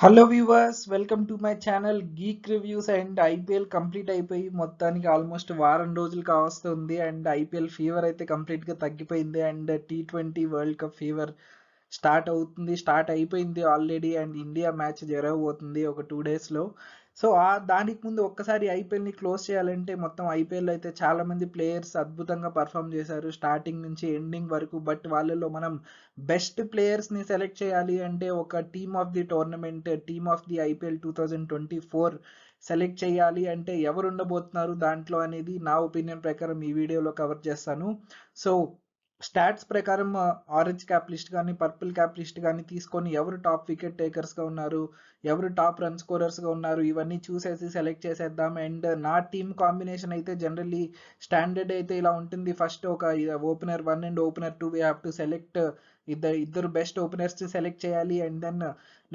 Hello viewers, welcome to my channel geek reviews. And IPL complete అయిపోయి మొత్తానికి almost వారం రోజులు కావస్తుంది. అండ్ ఐపీఎల్ ఫీవర్ అయితే కంప్లీట్గా తగ్గిపోయింది. And T20 world cup fever start అయిపోయింది ఆల్రెడీ. అండ్ ఇండియా మ్యాచ్ జరగబోతుంది ఒక 2 డేస్లో. సో దానికి ముందు ఒక్కసారి ఐపీఎల్ని క్లోజ్ చేయాలంటే మొత్తం ఐపీఎల్ అయితే చాలా మంది ప్లేయర్స్ అద్భుతంగా పర్ఫామ్ చేశారు స్టార్టింగ్ నుంచి ఎండింగ్ వరకు. బట్ వాళ్ళలో మనం బెస్ట్ ప్లేయర్స్ని సెలెక్ట్ చేయాలి అంటే ఒక team of the tournament, team of the IPL 2024 select చేయాలి అంటే ఎవరు ఉండబోతున్నారు దాంట్లో అనేది నా ఒపీనియన్ ప్రకారం ఈ వీడియోలో కవర్ చేస్తాను. సో స్టాట్స్ ప్రకారం ఆరెంజ్ క్యాప్ లిస్ట్ కానీ పర్పుల్ క్యాప్ లిస్ట్ కానీ తీసుకొని ఎవరు టాప్ వికెట్ టేకర్స్గా ఉన్నారు, ఎవరు టాప్ రన్ స్కోరర్స్గా ఉన్నారు, ఇవన్నీ చూసేసి సెలెక్ట్ చేసేద్దాం. అండ్ నా టీమ్ కాంబినేషన్ అయితే జనరల్లీ స్టాండర్డ్ అయితే ఇలా ఉంటుంది. ఫస్ట్ ఒక opener 1 and opener 2 we have to select. ఇద్దరు బెస్ట్ ఓపెనర్స్ సెలెక్ట్ చేయాలి. And then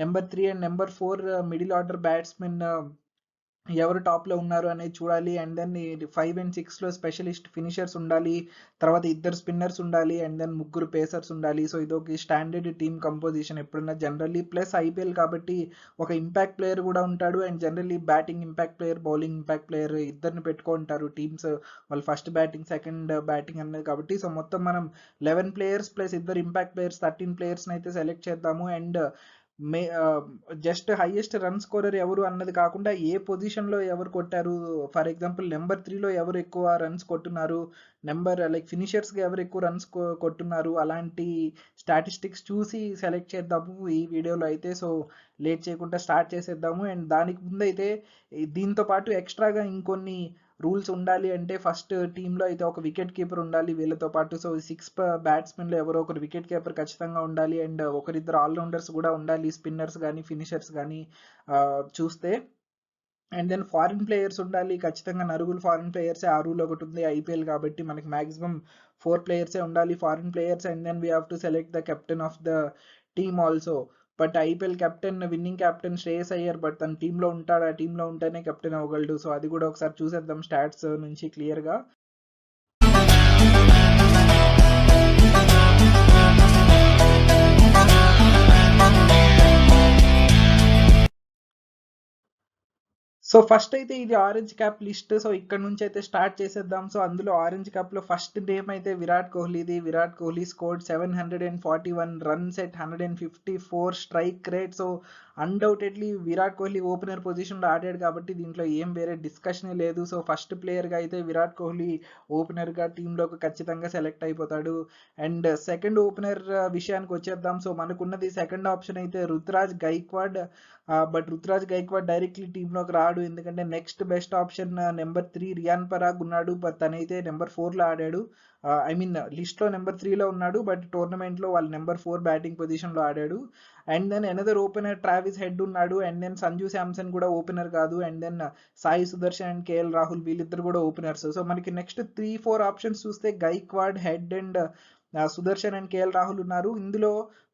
number 3 and number 4 middle order batsmen ఎవరు టాప్లో ఉన్నారు అనేది చూడాలి. అండ్ దెన్ 5 అండ్ 6లో స్పెషలిస్ట్ ఫినిషర్స్ ఉండాలి. తర్వాత ఇద్దరు స్పిన్నర్స్ ఉండాలి. అండ్ దెన్ ముగ్గురు పేసర్స్ ఉండాలి. సో ఇదొక స్టాండర్డ్ టీమ్ కంపోజిషన్ ఎప్పుడన్నా జనరల్లీ. ప్లస్ ఐపీఎల్ కాబట్టి ఒక ఇంపాక్ట్ ప్లేయర్ కూడా ఉంటాడు. And generally batting impact player, bowling impact player ఇద్దరిని పెట్టుకుంటారు టీమ్స్. వాళ్ళు ఫస్ట్ బ్యాటింగ్, సెకండ్ బ్యాటింగ్ అన్నది కాబట్టి. సో మొత్తం మనం 11 ప్లేయర్స్ ప్లస్ ఇద్దరు ఇంపాక్ట్ ప్లేయర్స్ 13 ప్లేయర్స్ని అయితే సెలెక్ట్ చేద్దాము. And May just highest run scorer ఎవరు అన్నది కాకుండా ఏ పొజిషన్లో ఎవరు కొట్టారు, ఫర్ ఎగ్జాంపుల్ నెంబర్ 3లో ఎవరు ఎక్కువ రన్స్ కొట్టున్నారు, లైక్ ఫినిషర్స్గా ఎవరు ఎక్కువ రన్స్ కొట్టున్నారు, అలాంటి స్టాటిస్టిక్స్ చూసి సెలెక్ట్ చేద్దాము ఈ వీడియోలో అయితే. సో లేట్ చేయకుండా స్టార్ట్ చేసేద్దాము. అండ్ దానికి ముందైతే దీంతో పాటు ఎక్స్ట్రాగా ఇంకొన్ని రూల్స్ ఉండాలి. అంటే ఫస్ట్ టీంలో అయితే ఒక వికెట్ కీపర్ ఉండాలి వీళ్ళతో పాటు. సో 6 బ్యాట్స్మెన్లో ఎవరో ఒకరు వికెట్ కీపర్ ఖచ్చితంగా ఉండాలి. అండ్ ఒకరిద్దరు ఆల్రౌండర్స్ కూడా ఉండాలి, స్పిన్నర్స్ కానీ ఫినిషర్స్ కానీ చూస్తే. అండ్ దెన్ ఫారిన్ ప్లేయర్స్ ఉండాలి ఖచ్చితంగా. నలుగురు ఫారిన్ ప్లేయర్సే, ఆ రూల్ ఒకటి ఉంది ఐపీఎల్ కాబట్టి మనకి మాక్సిమం 4 ప్లేయర్సే ఉండాలి foreign players. And then we have to select the captain of the team also. But IPL captain, winning captain Shreyas Iyer, but తన టీంలో ఉంటాడు, ఆ టీంలో ఉంటేనే కెప్టెన్ అవ్వగలడు. సో అది కూడా ఒకసారి చూసేద్దాం స్టాట్స్ నుంచి క్లియర్గా. సో ఫస్ట్ అయితే ఇది ఆరెంజ్ క్యాప్ లిస్ట్. సో ఇక్కడ నుంచి అయితే స్టార్ట్ చేసేద్దాం. సో అందులో ఆరెంజ్ క్యాప్ లో ఫస్ట్ నేమ్ అయితే విరాట్ కోహ్లీది. Virat Kohli scored 741 runs at 154 strike rate. So undoubtedly Virat Kohli opener పొజిషన్లో ఆడాడు కాబట్టి దీంట్లో ఏం వేరే డిస్కషనే లేదు. సో ఫస్ట్ ప్లేయర్గా అయితే విరాట్ కోహ్లీ ఓపెనర్గా టీంలోకి ఖచ్చితంగా సెలెక్ట్ అయిపోతాడు. అండ్ సెకండ్ ఓపెనర్ విషయానికి వచ్చేద్దాం. సో మనకున్నది సెకండ్ ఆప్షన్ అయితే రుతురాజ్ గైక్వాడ్. బట్ రుతురాజ్ గైక్వాడ్ డైరెక్ట్లీ టీంలోకి రాడు, ఎందుకంటే next best option number 3 Riyan Parag ఉన్నాడు. బట్ తనైతే నెంబర్ 4లో ఆడాడు. ఐ మీన్ లిస్ట్లో నెంబర్ 3లో ఉన్నాడు, బట్ టోర్నమెంట్లో వాళ్ళు నెంబర్ 4 బ్యాటింగ్ పొజిషన్లో ఆడాడు. And then another opener Travis Head ఉన్నాడు. అండ్ దెన్ సంజు శాంసన్ కూడా ఓపెనర్ కాదు. And then Sai Sudharsan and KL Rahul వీళ్ళిద్దరు కూడా ఓపెనర్స్. సో మనకి నెక్స్ట్ 3-4 ఆప్షన్స్ చూస్తే Gaikwad, Head and Sudharsan and KL Rahul ఉన్నారు. ఇందులో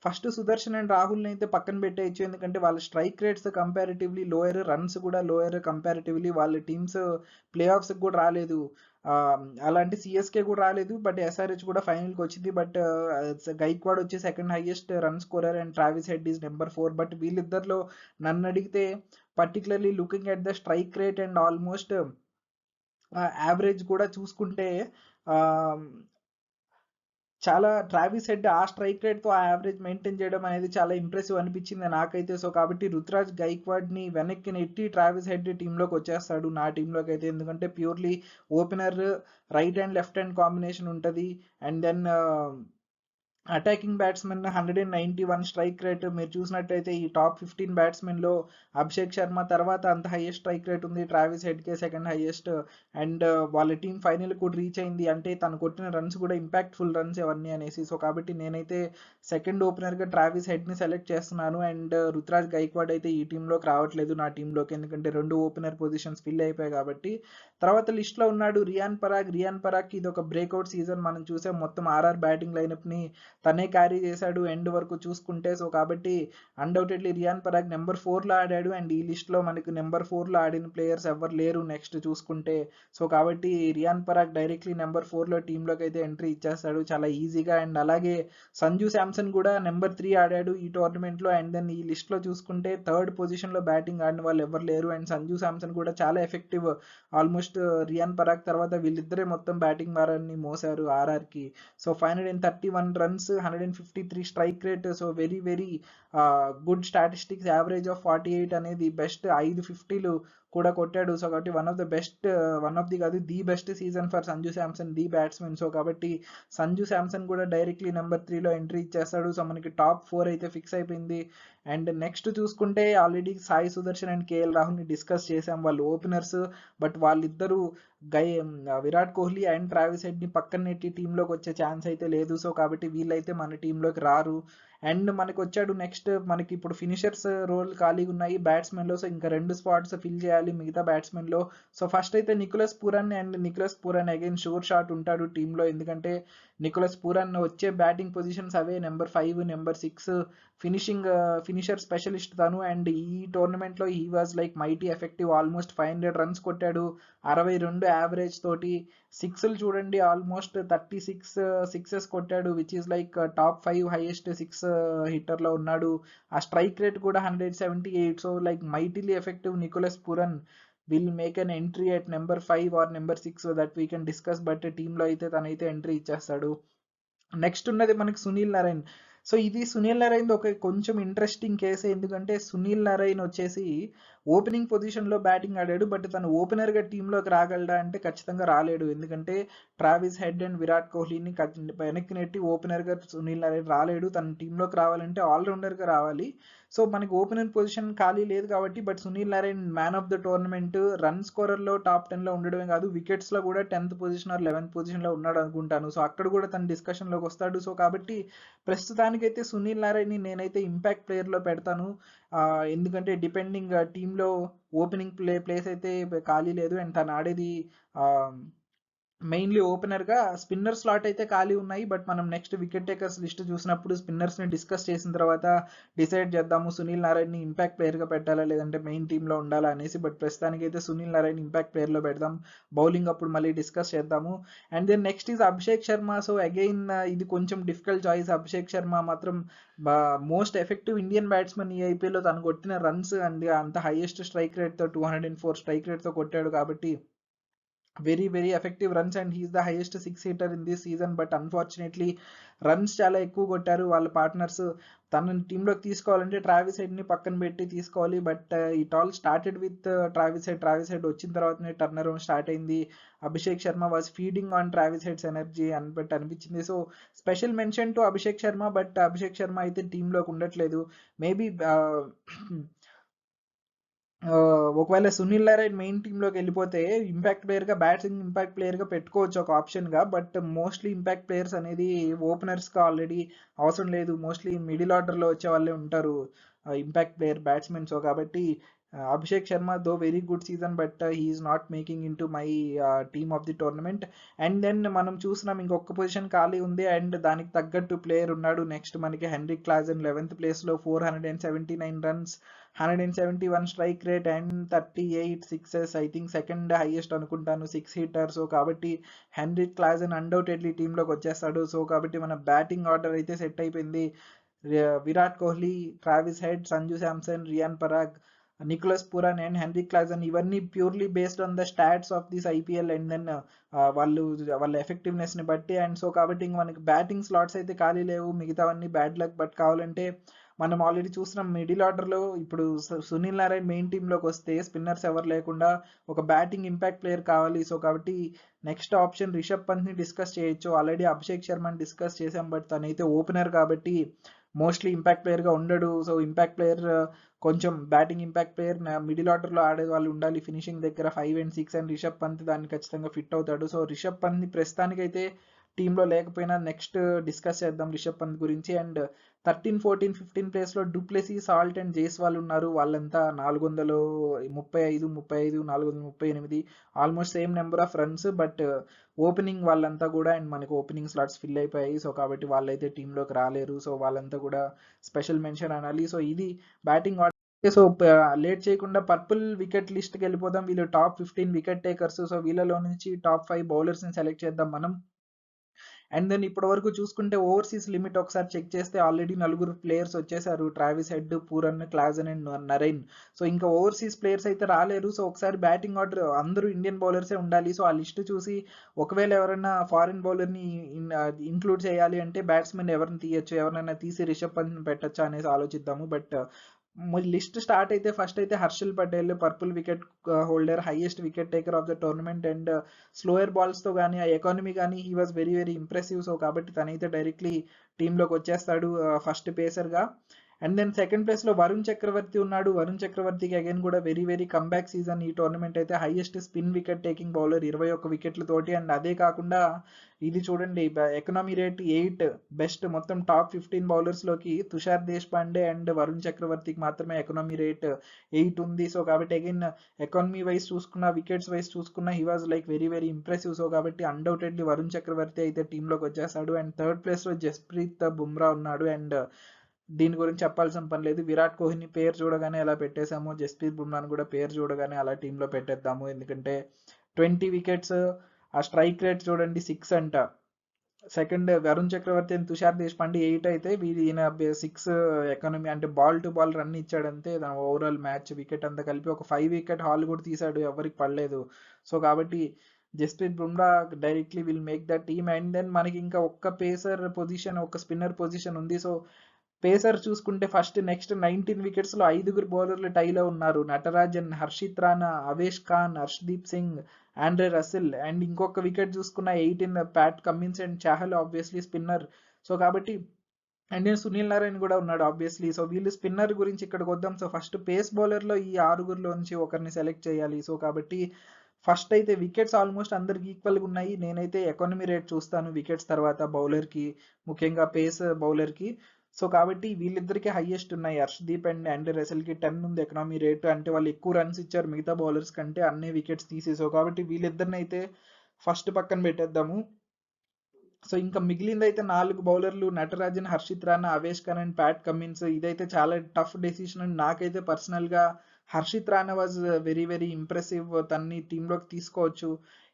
ఫస్ట్ సుదర్శన్ అండ్ రాహుల్ని అయితే పక్కన పెట్టేయచ్చు, ఎందుకంటే వాళ్ళ strike rates comparatively lower, runs కూడా లోయర్ కంపారిటివ్లీ. వాళ్ళ టీమ్స్ ప్లే ఆఫ్స్కి కూడా రాలేదు. అలాంటి సిఎస్కే కూడా రాలేదు, బట్ ఎస్ఆర్హెచ్ కూడా ఫైనల్కి వచ్చింది. బట్ గైక్వాడ్ వచ్చి second highest run scorer and Travis Head is number 4. But వీళ్ళిద్దరిలో నన్ను అడిగితే particularly looking at the strike rate and almost average కూడా చూసుకుంటే చాలా ట్రావిస్ హెడ్ ఆ స్ట్రైక్ రేట్తో ఆ యావరేజ్ మెయింటైన్ చేయడం అనేది చాలా ఇంప్రెసివ్ అనిపించింది నాకైతే. సో కాబట్టి రుతురాజ్ గైక్వాడ్ని వెనక్కి నెట్టి ట్రావిస్ హెడ్ టీంలోకి వచ్చేస్తాడు నా టీంలోకి అయితే, ఎందుకంటే purely opener right and left hand combination ఉంటుంది. And then attacking batsmen 191 strike rate. మీరు చూసినట్టయితే ఈ టాప్ 15 బ్యాట్స్మెన్లో అభిషేక్ శర్మ తర్వాత అంత హైయెస్ట్ స్ట్రైక్ రేట్ ఉంది, ట్రావిస్ హెడ్కే సెకండ్ హైయెస్ట్. అండ్ వాళ్ళ టీం ఫైనల్ కూడా రీచ్ అయింది, అంటే తను కొట్టిన రన్స్ కూడా ఇంపాక్ట్ఫుల్ రన్స్ అవన్నీ అనేసి. సో కాబట్టి నేనైతే సెకండ్ ఓపెనర్గా ట్రావిస్ హెడ్ని సెలెక్ట్ చేస్తున్నాను. అండ్ రుతురాజ్ గైక్వాడ్ అయితే ఈ టీంలోకి రావట్లేదు నా టీంలోకి, ఎందుకంటే 2 ఓపెనర్ పొజిషన్స్ ఫిల్ అయిపోయాయి కాబట్టి. తర్వాత లిస్ట్లో ఉన్నాడు రియాన్ పరాగ్. రియాన్ పరాగ్కి ఇది ఒక బ్రేక్అవుట్ సీజన్ మనం చూసాం. మొత్తం ఆర్ఆర్ బ్యాటింగ్ లైనప్ని తనే క్యారీ చేశాడు ఎండ్ వరకు చూసుకుంటే. సో కాబట్టి అన్డౌటెడ్లీ రియాన్ పరాగ్ నెంబర్ 4లో ఆడాడు అండ్ ఈ లిస్ట్లో మనకి నెంబర్ 4లో ఆడిన ప్లేయర్స్ ఎవరు లేరు నెక్స్ట్ చూసుకుంటే. సో కాబట్టి రియాన్ పరాగ్ డైరెక్ట్లీ నెంబర్ 4లో టీంలోకి అయితే ఎంట్రీ ఇచ్చేస్తాడు చాలా ఈజీగా. అండ్ అలాగే సంజు శాంసన్ కూడా నెంబర్ 3 ఆడాడు ఈ టోర్నమెంట్లో. అండ్ దెన్ ఈ లిస్ట్లో చూసుకుంటే థర్డ్ పొజిషన్లో బ్యాటింగ్ ఆడిన వాళ్ళు ఎవరు లేరు. అండ్ సంజు శాంసన్ కూడా చాలా ఎఫెక్టివ్, ఆల్మోస్ట్ రియాన్ పరాగ్ తర్వాత వీళ్ళిద్దరే మొత్తం బ్యాటింగ్ భారాన్ని మోసారు ఆర్ఆర్కి. So 531 runs, 153 strike rate. So very very good statistics. Average of 48 అనేది బెస్ట్. 550లు కూడా కొట్టాడు. సో కాబట్టి వన్ ఆఫ్ ది కాదు the best season for Sanju Samson, the batsmen. So కాబట్టి సంజు శాంసన్ కూడా డైరెక్ట్లీ నెంబర్ 3లో ఎంట్రీ ఇచ్చేస్తాడు. సో మనకి టాప్ 4 అయితే ఫిక్స్ అయిపోయింది. అండ్ నెక్స్ట్ చూసుకుంటే ఆల్రెడీ సాయి సుదర్శన్ అండ్ కేఎల్ రాహుల్ని డిస్కస్ చేసాం, వాళ్ళు ఓపెనర్స్. బట్ వాళ్ళిద్దరూ విరాట్ కోహ్లీ అండ్ ట్రావిస్ హెడ్ని పక్కన నెట్టి టీంలోకి వచ్చే ఛాన్స్ అయితే లేదు. సో కాబట్టి వీళ్ళైతే మన టీంలోకి రారు. అండ్ మనకి వచ్చాడు నెక్స్ట్, మనకి ఇప్పుడు ఫినిషర్స్ రోల్ ఖాళీగా ఉన్నాయి బ్యాట్స్మెన్లో. సో ఇంకా 2 స్పాట్స్ ఫిల్ చేయాలి మిగతా బ్యాట్స్మెన్లో. సో ఫస్ట్ అయితే Nicholas Pooran. And Nicholas Pooran again sure shot ఉంటాడు టీంలో, ఎందుకంటే నికోలస్ పూరన్ వచ్చే బ్యాటింగ్ పొజిషన్స్ అవే, నెంబర్ 5, నెంబర్ 6 ఫినిషర్ స్పెషలిస్ట్ తను. అండ్ ఈ టోర్నమెంట్లో he was like mighty effective, almost 500 runs కొట్టాడు 62 యావరేజ్ తోటి. సిక్స్లు చూడండి ఆల్మోస్ట్ 36 సిక్సెస్ కొట్టాడు, which is like top 5 highest 6 హిట్టర్లో ఉన్నాడు. ఆ స్ట్రైక్ రేట్ కూడా 178. So like mightily effective Nicholas Pooran will make an entry at number 5 or number 6 that we can discuss. But టీంలో అయితే తనైతే ఎంట్రీ ఇచ్చేస్తాడు. నెక్స్ట్ ఉన్నది మనకి సునీల్ నరైన్. సో ఇది సునీల్ నరైన్ ఒక కొంచెం ఇంట్రెస్టింగ్ కేసు, ఎందుకంటే సునీల్ నరైన్ వచ్చేసి ఓపెనింగ్ పొజిషన్లో బ్యాటింగ్ ఆడాడు. బట్ తను ఓపెనర్గా టీంలోకి రాగలడా అంటే ఖచ్చితంగా రాలేడు, ఎందుకంటే ట్రావిస్ హెడ్ అండ్ విరాట్ కోహ్లీని వెనక్కి నెట్టి ఓపెనర్గా సునీల్ నరైన్ రాలేడు. తన టీంలోకి రావాలంటే ఆల్రౌండర్గా రావాలి. సో మనకి ఓపెనర్ పొజిషన్ ఖాళీ లేదు కాబట్టి. But Sunil Narine man of the tournament, run స్కోరర్లో టాప్ 10లో ఉండడమే కాదు, వికెట్స్లో కూడా 10th పొజిషన్ ఆర్ 11th పొజిషన్లో ఉన్నాడు అనుకుంటాను. సో అక్కడ కూడా తన డిస్కషన్లోకి వస్తాడు. సో కాబట్టి ప్రస్తుతానికైతే సునీల్ నారాయణని నేనైతే ఇంపాక్ట్ ప్లేయర్లో పెడతాను, ఎందుకంటే డిపెండింగ్ టీంలో ఓపెనింగ్ ప్లేస్ అయితే ఖాళీ లేదు. అండ్ తను ఆడేది మెయిన్లీ ఓపెనర్గా. స్పిన్నర్ స్లాట్ అయితే ఖాళీ ఉన్నాయి. బట్ మనం నెక్స్ట్ వికెట్ టేకర్స్ లిస్ట్ చూసినప్పుడు స్పిన్నర్స్ని డిస్కస్ చేసిన తర్వాత డిసైడ్ చేద్దాము సునీల్ నారాయణని ఇంపాక్ట్ ప్లేయర్గా పెట్టాలా లేదంటే మెయిన్ టీంలో ఉండాలా అనేసి. బట్ ప్రస్తుతానికి అయితే సునీల్ నారాయణ ఇంపాక్ట్ ప్లేయర్లో పెడదాం, బౌలింగ్ అప్పుడు మళ్ళీ డిస్కస్ చేద్దాము. And then next is Abhishek Sharma. So again ఇది కొంచెం డిఫికల్ట్ చాయిస్. అభిషేక్ శర్మ మాత్రం మోస్ట్ ఎఫెక్టివ్ ఇండియన్ బ్యాట్స్మెన్ ఈ ఐపీఎల్లో. తను కొట్టిన రన్స్ అండ్ అంత హైయెస్ట్ స్ట్రైక్ రేట్తో 204 స్ట్రైక్ రేట్తో కొట్టాడు కాబట్టి very very effective runs. And he is the highest 6 hitter in this season. But unfortunately runs చాలా ఎక్కువ కొట్టారు వాళ్ళ పార్ట్నర్స్. తనని టీంలోకి తీసుకోవాలంటే ట్రావిస్ హెడ్ని పక్కన పెట్టి తీసుకోవాలి. But it all started with Travis Head వచ్చిన తర్వాతనే టర్న్ అరౌండ్ స్టార్ట్ అయింది. Abhishek Sharma was feeding on Travis Head's energy but అనిపించింది. So special mention to Abhishek Sharma. But Abhishek Sharma అయితే టీంలోకి ఉండట్లేదు. మేబీ ఒకవేళ సునీల్ నారాయణ్ మెయిన్ టీంలోకి వెళ్ళిపోతే ఇంపాక్ట్ ప్లేయర్గా, బ్యాటింగ్ ఇంపాక్ట్ ప్లేయర్గా పెట్టుకోవచ్చు ఒక ఆప్షన్గా. బట్ మోస్ట్లీ ఇంపాక్ట్ ప్లేయర్స్ అనేది ఓపెనర్స్గా ఆల్రెడీ అవసరం లేదు, మోస్ట్లీ మిడిల్ ఆర్డర్లో వచ్చే వాళ్ళే ఉంటారు ఇంపాక్ట్ ప్లేయర్ బ్యాట్స్మెన్. సో కాబట్టి Abhishek Sharma though very good season, but he's not making into my team of the tournament. And then మనం చూసినాం ఇంకొక పొజిషన్ ఖాళీ ఉంది అండ్ దానికి తగ్గట్టు ప్లేయర్ ఉన్నాడు. నెక్స్ట్ మనకి హెన్రిక్ క్లాసెన్ 11th ప్లేస్లో 479 runs, 171 strike rate and 38 sixes. I think second highest అనుకుంటాను 6 hitter. సో కాబట్టి హెన్రిక్ క్లాసెన్ అన్డౌటెడ్లీ టీంలోకి వచ్చేస్తాడు. సో కాబట్టి మన బ్యాటింగ్ ఆర్డర్ అయితే సెట్ అయిపోయింది. Virat Kohli, Travis Head, Sanju Samson, Riyan Parag, Nicholas Pooran and Heinrich Klaasen. ఇవన్నీ purely based on the stats of this IPL and then వాళ్ళ ఎఫెక్టివ్నెస్ని బట్టి. అండ్ సో కాబట్టి ఇంక మనకి బ్యాటింగ్ స్లాట్స్ అయితే ఖాళీ లేవు, మిగతావన్నీ బ్యాడ్ లక్. బట్ కావాలంటే మనం ఆల్రెడీ చూస్తున్నాం మిడిల్ ఆర్డర్లో ఇప్పుడు సునీల్ నారాయణ్ మెయిన్ టీంలోకి వస్తే స్పిన్నర్స్ ఎవరు లేకుండా ఒక బ్యాటింగ్ ఇంపాక్ట్ ప్లేయర్ కావాలి. సో కాబట్టి నెక్స్ట్ ఆప్షన్ రిషబ్ పంత్ని డిస్కస్ చేయొచ్చు. ఆల్రెడీ అభిషేక్ శర్మని డిస్కస్ చేసాం, బట్ తనైతే ఓపెనర్ కాబట్టి మోస్ట్లీ ఇంపాక్ట్ ప్లేయర్గా ఉండడు. సో ఇంపాక్ట్ ప్లేయర్ కొంచెం బ్యాటింగ్ ఇంపాక్ట్ ప్లేయర్ మిడిల్ ఆర్డర్లో ఆడే వాళ్ళు ఉండాలి ఫినిషింగ్ దగ్గర 5 and 6. అండ్ రిషబ్ పంత్ దాన్ని ఖచ్చితంగా ఫిట్ అవుతాడు. సో రిషబ్ పంత్ని ప్రస్తుతానికైతే టీంలో లేకపోయినా నెక్స్ట్ డిస్కస్ చేద్దాం రిషబ్ పంత్ గురించి. అండ్ 13, 14, 15 ప్లేస్లో డూప్లెసీ, సాల్ట్ అండ్ జైస్వాల్ ఉన్నారు. వాళ్ళంతా 435, 35, 438, almost same number of runs. But opening వాళ్ళంతా కూడా, అండ్ మనకి ఓపెనింగ్ స్లాట్స్ ఫిల్ అయిపోయాయి. సో కాబట్టి వాళ్ళైతే టీంలోకి రాలేరు. సో వాళ్ళంతా కూడా స్పెషల్ మెన్షన్ అనాలి. సో ఇది బ్యాటింగ్ ఆర్డర్. సో లేట్ చేయకుండా పర్పుల్ వికెట్ లిస్ట్కి వెళ్ళిపోదాం. వీళ్ళు టాప్ 15 వికెట్ టేకర్స్. సో వీళ్ళలో నుంచి టాప్ 5 బౌలర్స్ని సెలెక్ట్ చేద్దాం మనం. అండ్ దెన్ ఇప్పటి వరకు చూసుకుంటే ఓవర్సీస్ లిమిట్ ఒకసారి చెక్ చేస్తే ఆల్రెడీ 4 ప్లేయర్స్ వచ్చేసారు. Travis Head, Pooran, Klaasen and Narine. So ఇంకా ఓవర్సీస్ ప్లేయర్స్ అయితే రాలేరు. సో ఒకసారి బ్యాటింగ్ ఆర్డర్ అందరూ ఇండియన్ బౌలర్సే ఉండాలి. సో ఆ లిస్ట్ చూసి ఒకవేళ ఎవరైనా ఫారిన్ బౌలర్ని ఇంక్లూడ్ చేయాలి అంటే బ్యాట్స్మెన్ ఎవరిని తీయచ్చు, ఎవరైనా తీసి రిషబ్ పంత్ పెట్టచ్చా అనేసి ఆలోచిద్దాము. బట్ లిస్ట్ స్టార్ట్ అయితే ఫస్ట్ అయితే Harshal Patel, purple wicket holder, highest wicket taker of the tournament. And slower బాల్స్తో కానీ ఆ ఎకానమీ కానీ he was very very impressive. So కాబట్టి తనైతే డైరెక్ట్లీ టీంలోకి వచ్చేస్తాడు ఫస్ట్ పేసర్గా. అండ్ దెన్ సెకండ్ ప్లేస్లో వరుణ్ చక్రవర్తి ఉన్నాడు. వరుణ్ చక్రవర్తికి అగైన్ కూడా వెరీ వెరీ కంబ్యాక్ సీజన్ ఈ టోర్నమెంట్ అయితే. Highest spin wicket taking bowler 21 వికెట్లతోటి. అండ్ అదే కాకుండా ఇది చూడండి, ఎకనామీ రేట్ 8, బెస్ట్ మొత్తం టాప్ 15 బౌలర్స్లోకి తుషార్ దేశపాండే అండ్ వరుణ్ చక్రవర్తికి మాత్రమే ఎకనామీ రేట్ 8 ఉంది. సో కాబట్టి అగైన్ ఎకానమీ వైజ్ చూసుకున్న, వికెట్స్ వైజ్ చూసుకున్న he was like very very impressive. So కాబట్టి అన్డౌటెడ్లీ వరుణ్ చక్రవర్తి అయితే టీంలోకి వచ్చేస్తాడు. అండ్ థర్డ్ ప్లేస్లో జస్ప్రీత్ బుమ్రా ఉన్నాడు. అండ్ దీని గురించి చెప్పాల్సిన పని లేదు. విరాట్ కోహ్లీ పేరు చూడగానే ఎలా పెట్టేశామో జస్ప్రీత్ బుమ్రాని కూడా పేరు చూడగానే అలా టీంలో పెట్టేద్దాము. ఎందుకంటే 20 వికెట్స్, ఆ స్ట్రైక్ రేట్ చూడండి 6 అంట. సెకండ్ వరుణ్ చక్రవర్తి అండ్ తుషార్ దేశపాండే 8 అయితే ఈయన 6 ఎకానమీ, అంటే బాల్ టు బాల్ రన్ ఇచ్చాడంతే. ఓవరాల్ మ్యాచ్ వికెట్ అంతా కలిపి ఒక 5 వికెట్ హాల్ కూడా తీసాడు, ఎవరికి పడలేదు. సో కాబట్టి Jasprit Bumrah directly will make the team. And then మనకి ఇంకా ఒక్క పేసర్ పొజిషన్, ఒక స్పిన్నర్ పొజిషన్ ఉంది. సో పేసర్ చూసుకుంటే ఫస్ట్ నెక్స్ట్ 19 వికెట్స్లో 5 బౌలర్లు టైలో ఉన్నారు. Natarajan, Harshit Rana, Avesh Khan, Arshdeep Singh, Andre Russell. And ఇంకొక వికెట్ చూసుకున్న 18 Pat Cummins and Chahal, obviously spinner. So కాబట్టి అండ్ నేను సునీల్ నారాయణ కూడా ఉన్నాడు ఆబ్వియస్లీ. సో వీళ్ళు స్పిన్నర్ గురించి ఇక్కడికి వద్దాం. సో ఫస్ట్ పేస్ బౌలర్లో ఈ 6 నుంచి ఒకరిని సెలెక్ట్ చేయాలి. సో కాబట్టి ఫస్ట్ అయితే వికెట్స్ ఆల్మోస్ట్ అందరికి ఈక్వల్గా ఉన్నాయి. నేనైతే ఎకానమీ రేట్ చూస్తాను వికెట్స్ తర్వాత బౌలర్కి, ముఖ్యంగా పేస్ బౌలర్కి. సో కాబట్టి వీళ్ళిద్దరికి హైయెస్ట్ ఉన్నాయి. హర్షదీప్ అండ్ ఆండ్రే రసెల్కి 10 ఉంది ఎకనామీ రేట్. అంటే వాళ్ళు ఎక్కువ రన్స్ ఇచ్చారు మిగతా బౌలర్స్ కంటే, అన్ని వికెట్స్ తీసేసావు. కాబట్టి వీళ్ళిద్దరిని అయితే ఫస్ట్ పక్కన పెట్టేద్దాము. సో ఇంకా మిగిలిందైతే 4 బౌలర్లు Natarajan, Harshit Rana, Avesh Khan and Pat Cummins. ఇదైతే చాలా టఫ్ డెసిషన్. అండ్ నాకైతే పర్సనల్గా Harshit Rana was very very impressive. తన్ని టీంలోకి తీసుకోవచ్చు.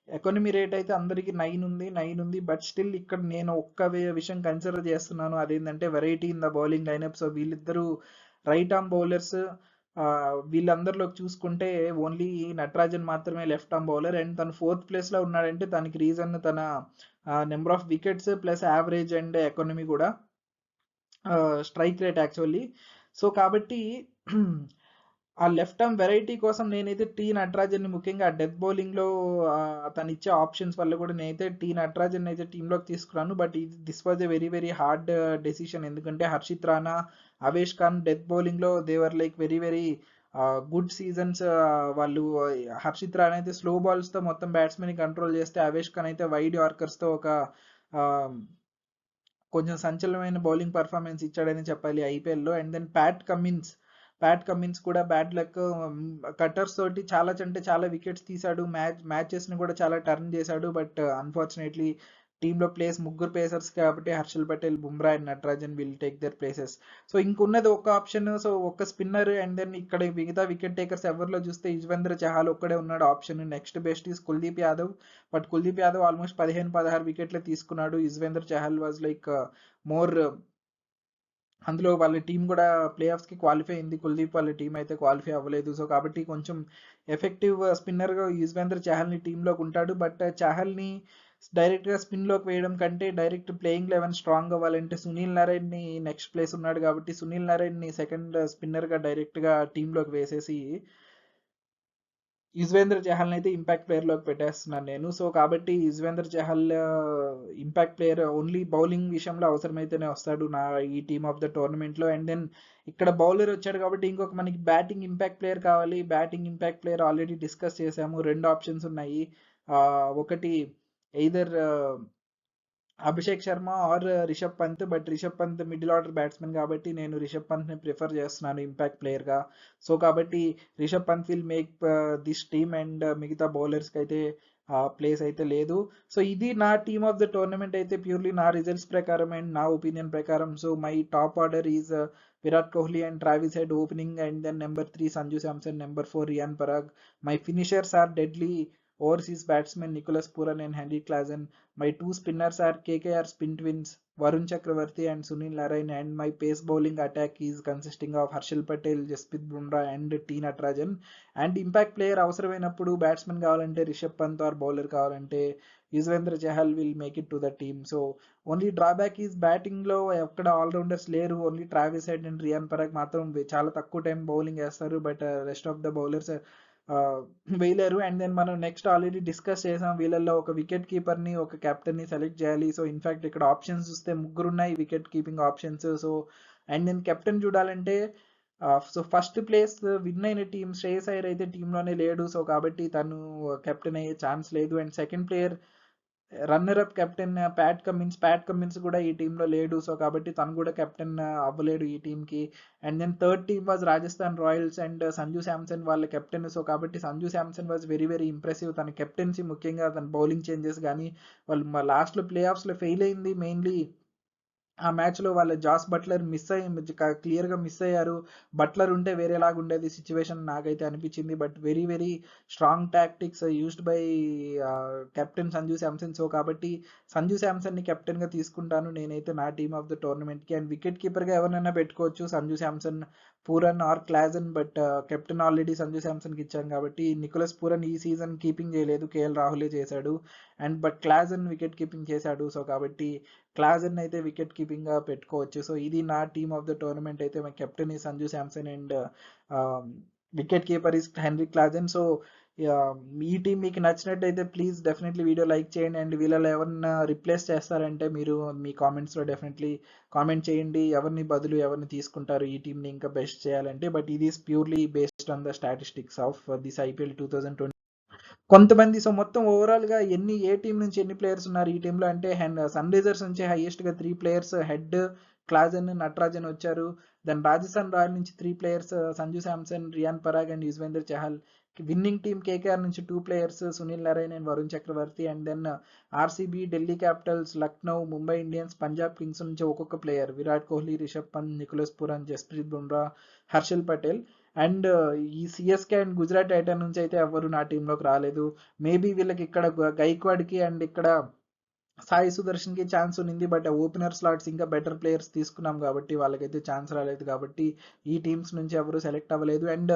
ఎకానమీ రేట్ అయితే అందరికి 9 ఉంది. బట్ స్టిల్ ఇక్కడ నేను ఒక్క విషయం కన్సిడర్ చేస్తున్నాను, అదేంటంటే variety in the bowling lineup. So వీళ్ళిద్దరూ రైట్ ఆర్మ్ బౌలర్స్. వీళ్ళందరిలోకి చూసుకుంటే ఓన్లీ నటరాజన్ మాత్రమే లెఫ్ట్ ఆర్మ్ బౌలర్. అండ్ తను 4th ప్లేస్లో ఉన్నాడంటే దానికి రీజన్ తన number of wickets plus average and economy కూడా, స్ట్రైక్ రేట్ యాక్చువల్లీ. సో కాబట్టి ఆ లెఫ్ట్ ఆర్మ్ వెరైటీ కోసం నేనైతే టీ నటరాజన్ని, ముఖ్యంగా డెత్ బౌలింగ్లో తను ఇచ్చే ఆప్షన్స్ వల్ల కూడా నేనైతే టీ నటరాజన్ అయితే టీంలోకి తీసుకున్నాను. But this was a very very hard decision. ఎందుకంటే హర్షిత్ రాణా, అవేష్ ఖాన్ డెత్ బౌలింగ్లో they were like very very good seasons. వాళ్ళు హర్షిత్ రాణా అయితే స్లో బాల్స్తో మొత్తం బ్యాట్స్మెన్ కంట్రోల్ చేస్తే, అవేష్ ఖాన్ అయితే వైడ్ యార్కర్స్తో ఒక కొంచెం సంచలనమైన బౌలింగ్ పర్ఫార్మెన్స్ ఇచ్చాడని చెప్పాలి ఐపీఎల్లో. అండ్ దెన్ ప్యాట్ కమిన్స్ కూడా బ్యాడ్ లక్, కట్టర్స్ తోటి చాలా వికెట్స్ తీశాడు. మ్యాచెస్ని కూడా చాలా టర్న్ చేశాడు. బట్ అన్ఫార్చునేట్లీ టీంలో ప్లేస్ 3 పేసర్స్ కాబట్టి Harshal Patel, Bumrah and Natarajan will take their places. So ఇంకున్నది ఒక ఆప్షన్. సో ఒక స్పిన్నర్. అండ్ దెన్ ఇక్కడ మిగతా వికెట్ టేకర్స్ ఎవరిలో చూస్తే యుజ్వేంద్ర చహల్ ఒక్కడే ఉన్నాడు option. Next best is Kuldeep Yadav. But Kuldeep Yadav almost 15-16 వికెట్లు తీసుకున్నాడు. Yuzvendra Chahal was like more, అందులో వాళ్ళ టీం కూడా ప్లే ఆఫ్స్కి క్వాలిఫై అయింది. కుల్దీప్ వాళ్ళ టీం అయితే క్వాలిఫై అవ్వలేదు. సో కాబట్టి కొంచెం ఎఫెక్టివ్ స్పిన్నర్గా యుజ్వేంద్ర చహల్ని టీంలోకి ఉంటాడు. బట్ చహల్ని డైరెక్ట్గా స్పిన్లోకి వేయడం కంటే డైరెక్ట్ ప్లేయింగ్ 11 స్ట్రాంగ్ అవ్వాలంటే సునీల్ నారాయణ్ని నెక్స్ట్ ప్లేస్ ఉన్నాడు కాబట్టి సునీల్ నారాయణ్ని సెకండ్ స్పిన్నర్గా డైరెక్ట్గా టీంలోకి వేసేసి యుజ్వేంద్ర చహల్ని అయితే ఇంపాక్ట్ ప్లేయర్లోకి పెట్టేస్తున్నాను నేను. సో కాబట్టి Yuzvendra Chahal impact player only bowling విషయంలో అవసరమైతేనే వస్తాడు నా ఈ టీమ్ ఆఫ్ ద టోర్నమెంట్లో. అండ్ దెన్ ఇక్కడ బౌలర్ వచ్చాడు కాబట్టి ఇంకొక మనకి బ్యాటింగ్ ఇంపాక్ట్ ప్లేయర్ కావాలి. Batting impact player already discuss చేసాము. 2 ఆప్షన్స్ ఉన్నాయి. ఒకటి either Abhishek Sharma or Rishabh Pant. But Rishabh Pant middle order batsmen కాబట్టి నేను రిషబ్ పంత్ని ప్రిఫర్ చేస్తున్నాను ఇంపాక్ట్ ప్లేయర్గా. సో కాబట్టి Rishabh Pant will make this team, and మిగతా బౌలర్స్కి అయితే ప్లేస్ అయితే లేదు. సో ఇది నా టీమ్ ఆఫ్ ద టోర్నమెంట్ అయితే ప్యూర్లీ నా రిజల్ట్స్ ప్రకారం అండ్ నా ఒపీనియన్ ప్రకారం. So my top order is Virat Kohli and Travis Head opening, and then number 3 Sanju Samson, number 4 Riyan Parag. My finishers are deadly overseas batsmen Nicholas Puran and Henry Klassen. My two spinners are KKR spin twins Varun Chakravarti and Sunil Narayan, and my pace bowling attack is consisting of Harshal Patel, Jasprit Bumrah and T Natarajan. And impact player అవసరమైనప్పుడు batsmen కావాలంటే Rishabh Pant or bowler కావాలంటే Yuzvendra Chahal will make it to the team. So only drawback is బ్యాటింగ్లో ఎక్కడ allrounders లేరు. Only Travis Head and Riyan Parag మాత్రం చాలా తక్కువ time bowling వేస్తారు. But rest of the bowlers వేయలేరు. అండ్ దెన్ మనం నెక్స్ట్ ఆల్రెడీ డిస్కస్ చేసాం, వీళ్ళల్లో ఒక వికెట్ కీపర్ని ఒక కెప్టెన్ని సెలెక్ట్ చేయాలి. సో ఇన్ఫాక్ట్ ఇక్కడ ఆప్షన్స్ చూస్తే 3 ఉన్నాయి wicket keeping options. So and then captain చూడాలంటే సో ఫస్ట్ ప్లేస్ విన్ అయిన టీం శ్రేయస్ అయ్యర్ అయితే టీంలోనే లేడు. సో కాబట్టి తను కెప్టెన్ అయ్యే ఛాన్స్ లేదు. And second player runner up captain Pat Cummins కూడా ఈ టీంలో లేడు. సో కాబట్టి తను కూడా కెప్టెన్ అవ్వలేడు ఈ టీంకి. And then third team was Rajasthan Royals and Sanju Samson వాళ్ళ కెప్టెన్. సో కాబట్టి Sanju Samson was very very impressive. తన కెప్టెన్సీ ముఖ్యంగా తన బౌలింగ్ చేంజెస్ కానీ, వాళ్ళు లాస్ట్లో ప్లే ఆఫ్స్లో ఫెయిల్ అయింది మెయిన్లీ ఆ మ్యాచ్లో వాళ్ళ జాస్ బట్లర్ క్లియర్గా మిస్ అయ్యారు. బట్లర్ ఉంటే వేరేలాగా ఉండేది సిచ్యువేషన్ నాకైతే అనిపించింది. But very very strong tactics used by captain Sanju Samson. So కాబట్టి సంజు శాంసన్ని కెప్టెన్గా తీసుకుంటాను నేనైతే నా టీమ్ ఆఫ్ ద టోర్నమెంట్కి. అండ్ వికెట్ కీపర్గా ఎవరినైనా పెట్టుకోవచ్చు, Sanju Samson, Pooran or Klaasen. But captain already Sanju శాంసన్కి ఇచ్చాం కాబట్టి నికోలస్ పూరన్ ఈ సీజన్ కీపింగ్ చేయలేదు, కేఎల్ రాహులే చేశాడు. And but Klaasen wicket keeping చేశాడు. సో కాబట్టి క్లాజన్ అయితే వికెట్ కీపింగ్గా పెట్టుకోవచ్చు. సో ఇది నా టీమ్ ఆఫ్ ద టోర్నమెంట్ అయితే. మై కెప్టెన్ ఈ Sanju Samson and wicket keeper is Henry Klaasen. So ఈ టీం మీకు నచ్చినట్టయితే ప్లీజ్ డెఫినెట్లీ వీడియో లైక్ చేయండి. అండ్ వీళ్ళలో ఎవరన్నా రిప్లేస్ చేస్తారంటే మీరు మీ కామెంట్స్లో డెఫినెట్లీ కామెంట్ చేయండి, ఎవరిని బదులు ఎవరిని తీసుకుంటారు ఈ టీంని ఇంకా బెస్ట్ చేయాలంటే. బట్ ఇది is purely based on the statistics of this IPL 2020 కొంతమంది. సో మొత్తం ఓవరాల్గా ఏ టీం నుంచి ఎన్ని ప్లేయర్స్ ఉన్నారు ఈ టీంలో అంటే సన్ రైజర్స్ నుంచి హైయెస్ట్గా 3 ప్లేయర్స్ హెడ్, క్లాజన్, నటరాజన్ వచ్చారు. దెన్ రాజస్థాన్ రాయల్ నుంచి 3 players Sanju Samson, Riyan Parag and Yuzvendra Chahal. Winning team KKR నుంచి 2 players Sunil Narine and Varun Chakravarthy. And then RCB, Delhi Capitals, Lucknow, Mumbai Indians, Punjab Kings నుంచి ఒక్కొక్క player Virat Kohli, Rishabh Pant, Nicholas Pooran, Jasprit Bumrah, Harshal Patel. And ఈ సిఎస్కే అండ్ గుజరాత్ టైటన్ నుంచి అయితే ఎవరు నా టీంలోకి రాలేదు. మేబీ వీళ్ళకి ఇక్కడ గైక్వాడ్కి అండ్ ఇక్కడ సాయి సుదర్శన్కి ఛాన్స్ ఉంది. బట్ ఓపెనర్ స్లాట్స్ ఇంకా బెటర్ ప్లేయర్స్ తీసుకున్నాం కాబట్టి వాళ్ళకైతే ఛాన్స్ రాలేదు. కాబట్టి ఈ టీమ్స్ నుంచి ఎవరు సెలెక్ట్ అవ్వలేదు. అండ్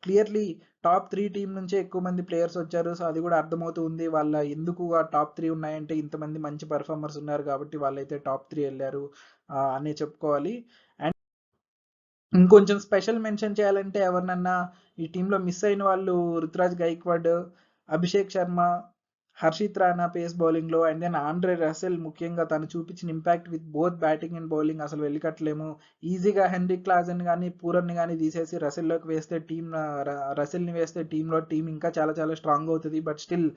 క్లియర్లీ టాప్ 3 టీం నుంచే ఎక్కువ మంది ప్లేయర్స్ వచ్చారు. సో అది కూడా అర్థమవుతుంది వాళ్ళ ఎందుకు ఆ టాప్ 3 ఉన్నాయంటే ఇంతమంది మంచి పర్ఫార్మర్స్ ఉన్నారు కాబట్టి వాళ్ళైతే టాప్ 3 వెళ్ళారు అనే చెప్పుకోవాలి. అండ్ ఇంకొంచెం స్పెషల్ మెన్షన్ చేయాలంటే ఎవరినన్నా ఈ టీంలో మిస్ అయిన వాళ్ళు రుతురాజ్ గైక్వాడ్, అభిషేక్ శర్మ, హర్షిత్ రాణా పేస్ బౌలింగ్లో. అండ్ దెన్ ఆండ్రే రసెల్ ముఖ్యంగా తను చూపించిన impact with both batting and bowling అసలు వెళ్ళికట్టలేము. ఈజీగా హెన్రీ క్లాజన్ కానీ పూరన్ని కానీ తీసేసి రసెల్లోకి వేస్తే రసెల్ని వేస్తే టీంలో టీం ఇంకా చాలా చాలా స్ట్రాంగ్ అవుతుంది. బట్ స్టిల్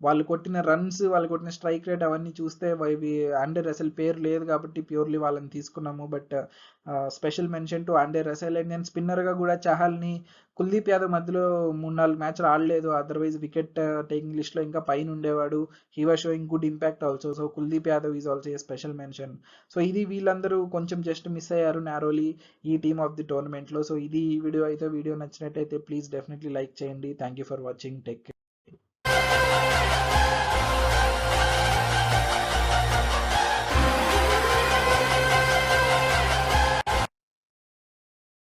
వాళ్ళు కొట్టిన రన్స్, వాళ్ళు కొట్టిన స్ట్రైక్ రేట్ అవన్నీ చూస్తే ఆండ్రే రసెల్ పేరు లేదు కాబట్టి ప్యూర్లీ వాళ్ళని తీసుకున్నాము. But special mention to Andre Russell. And నేను స్పిన్నర్గా కూడా చహల్ని, కుల్దీప్ యాదవ్ మధ్యలో 3-4 మ్యాచ్లు ఆడలేదు, అదర్వైజ్ వికెట్ టేకింగ్ లిస్ట్లో ఇంకా పైన ఉండేవాడు. He was sowing good impact also. So Kuldeep Yadav is also a special mention. So ఇది వీళ్ళందరూ కొంచెం జస్ట్ మిస్ అయ్యారు నారోలీ ఈ టీమ్ ఆఫ్ ది టోర్నమెంట్లో. సో ఇది ఈ వీడియో అయితే. వీడియో నచ్చినట్టయితే ప్లీజ్ డెఫినెట్లీ లైక్ చేయండి. Thank you for watching. Take care.